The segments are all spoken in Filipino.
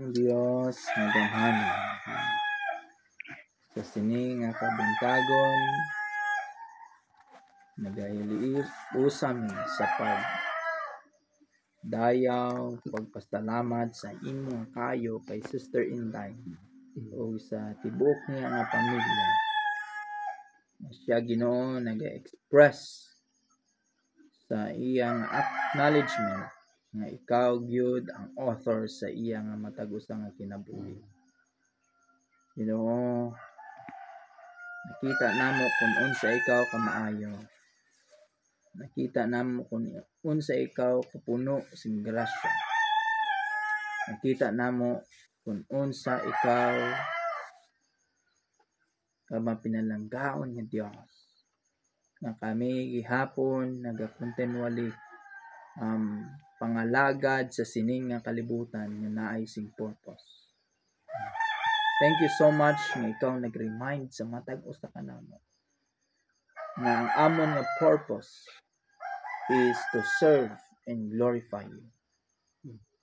Ang Dios nga gamhanan sa sini nga kabuntagon nagahiliit usam sa dayaw pagpasalamat sa imo kayo kay Sister Inday o sa tibuok niya nga pamilya. Siya Ginoo nag-express sa iyang acknowledgement nga ikaw gyud ang author sa iyang matag usa nga kinabuhi. Ginoo, nakita namo kung unsa ikaw kamaayo. Nakita namo kung unsa ikaw kapuno sing grasya. Nakita namo kung unsa ikaw kamapinalanggaon nga Dios. Nga kami gihapon nagakontinually pangalagad sa sining nga kalibutan nga naay sing purpose. Thank you so much nga ikaw nag-remind sa matag usa ka namo nga ang amon nga purpose is to serve and glorify you.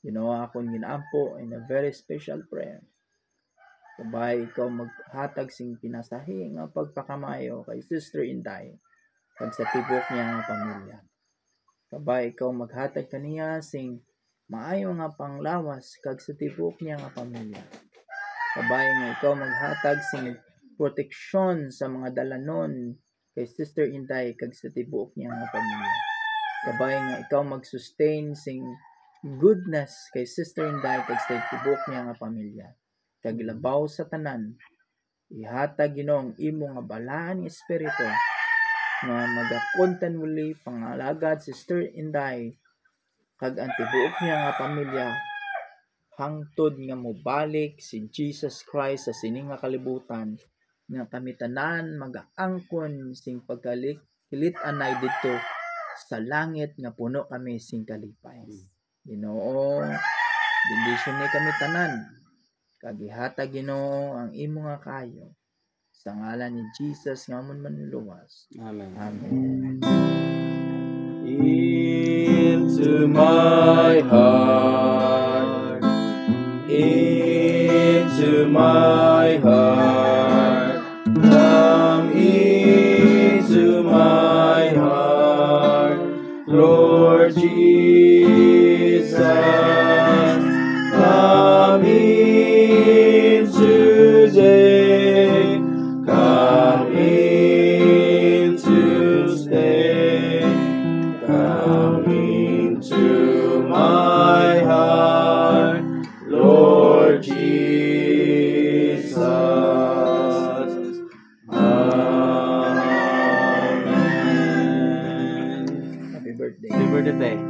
Ginawa akong ginampo in a very special prayer. Kabay ikaw maghatag sing pinasahi nga pagpakamayo kay Sister Inday kag sa tibok niya nga pamilya. Kabay ikaw maghatag kaniya sing maayo nga panglawas kag sa tibok niya nga pamilya. Kabay nga ikaw maghatag sing proteksyon sa mga dalanon kay Sister Inday kag sa tibuok niya nga pamilya. Kabay nga ikaw mag-sustain sing goodness kay Sister Inday kag sa tibuok niya nga pamilya. Kag labaw sa tanan, ihatag Ginoo imo nga balaan nga espiritu nga magakontinually pangalagad si Sister Inday kag ang tibuok niya nga pamilya hangtod nga mobalik si Jesus Christ sa sining nga kalibutan nga kami tanan magaangkon sing pagkalit anay didto sa langit nga puno kami sing kalipay. Ginoo, bendisyon ni kami tanan kag ihatag Ginoo ang imo nga kayo sa ngalan ni Jesus nga amon manluwas. Amen. Amen. Into my heart, into my heart, come into my heart, Lord Jesus, come in today, come in to stay, come into my heart, Lord Jesus. Amen. Happy birthday. Happy birthday.